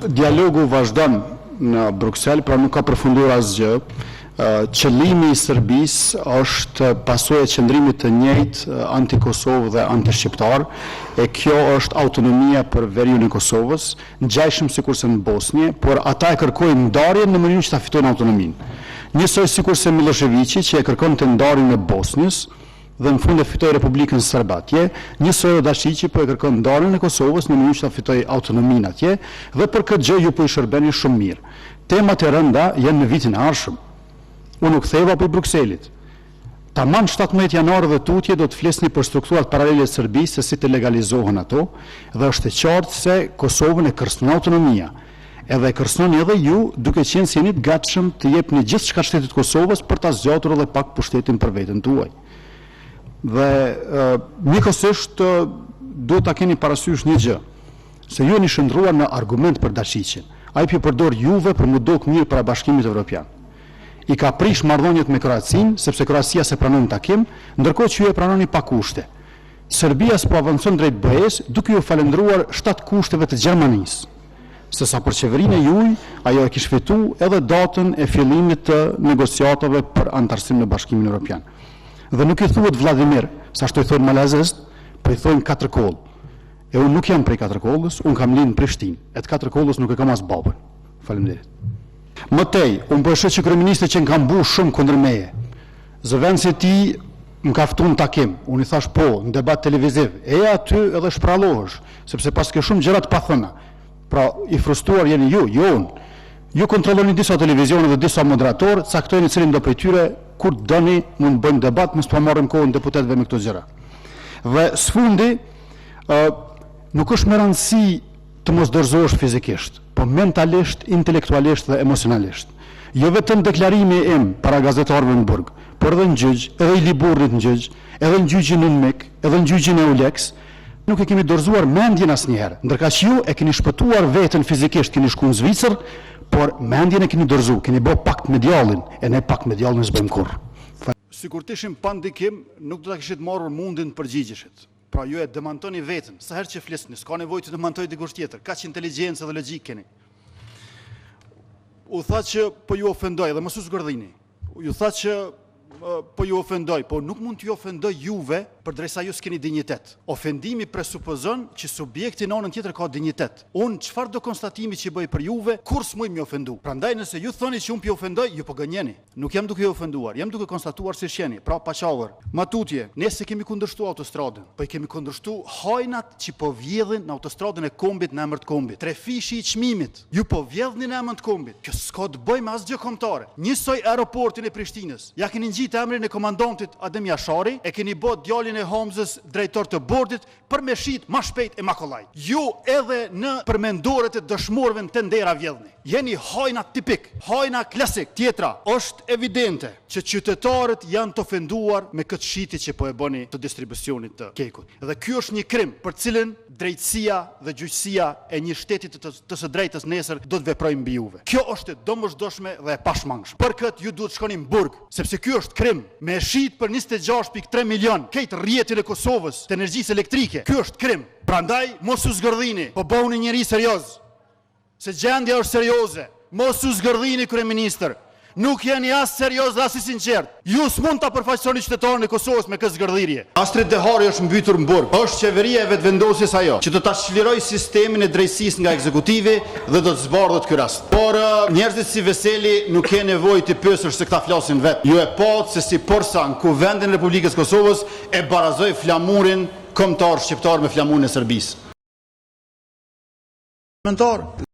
Dialogu vazhdon në Bruksel, pra nuk ka përfunduar asgjë. Qëllimi i Serbisë është pasojë e qëndrimit të njëjtë anti-Kosovë dhe anti-shqiptar, e kjo është autonomia për veriun e Kosovës, ngjajshëm sikurse në Bosnjë, por ata e kërkojnë ndarjen në mënyrë që ta fitojnë autonominë. Njësoj sikurse Miloševići që e kërkon të ndarjen e Bosnjës dhe në fund e fitoi Republikën Serbe atje, njësoj Dačići po e kërkon ndarjen e Kosovës në mënyrë që ta fitojë autonominë atje, dhe për këtë gjë ju po i shërbeni shumë mirë. Temat e rënda janë në vitin e ardhshëm. Unë u ktheva për Brukselit. Taman 17 janar dhe tutje do të flisni për strukturat paralele të Serbisë se si të legalizohen ato, dhe është e qartë se Kosovën e kërcënon autonomia. Edhe e kërcënon edhe ju, duke qenë se jeni të gatshëm të jepni gjithçka shtetit Kosovës për ta zgjatur edhe pak pushtetin për veten tuaj. Dhe njëkohësisht duhet ta keni parasysh një gjë, se ju jeni shndruar në argument për Dačićin. Ai përdor juve për mu duk mirë para Bashkimit Evropian. I ka prish marrëdhëniet me Kroacinë, sepse Kroacia se pranon takim, ndërkohë që ju e pranoni pa kushte. Serbia s'po avancon drejt BE-s, duke ju falendruar 7 kushteve të Gjermanisë. Sesa për qeverinë e juaj, ajo e kishte fituar edhe datën e fillimit të negociatave për antarësim në Bashkimin Evropian. Dhe nuk i thuhet Vladimir, sa ashtu i thonë malazisht, po i thonë Katërkollë. E unë nuk jam prej Katërkollës, unë kam lind në Prishtinë. E të Katërkollës nuk e kam as babën. Faleminderit. Mëtej, unë po e shoh që kryeministri që kam bu shumë kundër meje. Zëvendësi ti më ka ftuar në takim. Unë i thash po, në debat televiziv. E aty edhe shprallohesh, sepse pas ke shumë gjëra të pathëna. Pra, i frustruar jeni ju, jo unë. Ju kontrolloni disa televizione dhe disa moderatorë, caktojeni cilin do prej tyre kur doni mund bëjmë debat, mos po marrim kohën deputetëve me këto gjëra. Dhe sfundi, nuk është me rëndësi të mos dorëzohesh fizikisht, po mentalisht, intelektualisht dhe emocionalisht. Jo vetëm deklarimi im para gazetarëve në burg, por edhe në gjyq, edhe i Liburrit në gjyq, edhe në gjyqin në Mik, edhe në gjyqin e Uleks, nuk e kemi dorëzuar mendjen asnjëherë. Ndërka që ju e keni shpëtuar veten fizikisht, keni shkuar në Zvicër, por mendjen e keni dorëzuar, keni bërë pakt me djallin, e ne pakt me djallin s'bëjmë kurrë. Sikur të ishim pa ndikim, nuk do ta kishit marrur mundin të përgjigjeshit. Pra ju e demantoni vetën, sa herë që flisni, s'ka nevojë të demantoj dikush tjetër, kaq inteligjencë dhe logjik keni. U tha që po ju ofendoj, dhe mos u zgërdhini. Ju tha që po ju ofendoj, po nuk mund t'ju ofendoj juve përderisa ju s'keni dinjitet. Ofendimi presupozon që subjekti në anën tjetër ka dinjitet. Unë çfarë do konstatimi që bëj për juve, kur s'muj më ofendu. Prandaj nëse ju thoni që unë pi ofendoj, ju po gënjeni. Nuk jam duke ju ofenduar, jam duke konstatuar si shjeni, pra paqavër. Matutje, ne se kemi kundërshtuar autostradën, po i kemi kundërshtuar hajnat që po vjedhin në autostradën e kombit në emër të kombit. Trefishi i çmimit, ju po vjedhni në emër të kombit. Kjo s'ka të bëjë me asgjë kombëtare. Njësoj aeroportin e Prishtinës. Ja keni ngjit emrin e komandantit Adem Jashari, e keni bë djalin e Homzës drejtor të bordit për me shit ma shpejt e ma kollaj. Ju edhe në përmendoret e dëshmorëve në tendera vjedhni. Jeni hajna tipik, hajna klasik. Tjetra, është evidente që qytetarët janë të ofenduar me këtë shiti që po e bëni të distribucionit të kekut. Dhe ky është një krim për cilën drejtësia dhe gjyqësia e një shteti të së drejtës nesër do të veprojnë mbi juve. Kjo është e domosdoshme dhe e pashmangshme. Për këtë ju duhet shkoni në burg, sepse ky është krim me shit për 26.3 milion këtë rrjetin e Kosovës të energjisë elektrike. Ky është krim. Prandaj mos u zgërdhini, po bëuni njerëz serioz. Se gjendja është serioze. Mos u zgërdhini kryeministër. Nuk jeni as serioz dhe as i sinqert. Ju s'mund ta përfaqësoni qytetarën e Kosovës me këtë zgërdhirje. Astrid Dehari është mbytur në burg. Është qeveria e vetvendosjes ajo që do ta çliroj sistemin e drejtësisë nga ekzekutivi dhe do të zbardhet ky rast. Por njerëzit si Veseli nuk kanë nevojë të pyesësh se këta flasin vet. Ju e pat se si Porsa në Kuvendin e Republikës Kosovës e barazoi flamurin kombëtar shqiptar me flamurin e Serbisë. Mentor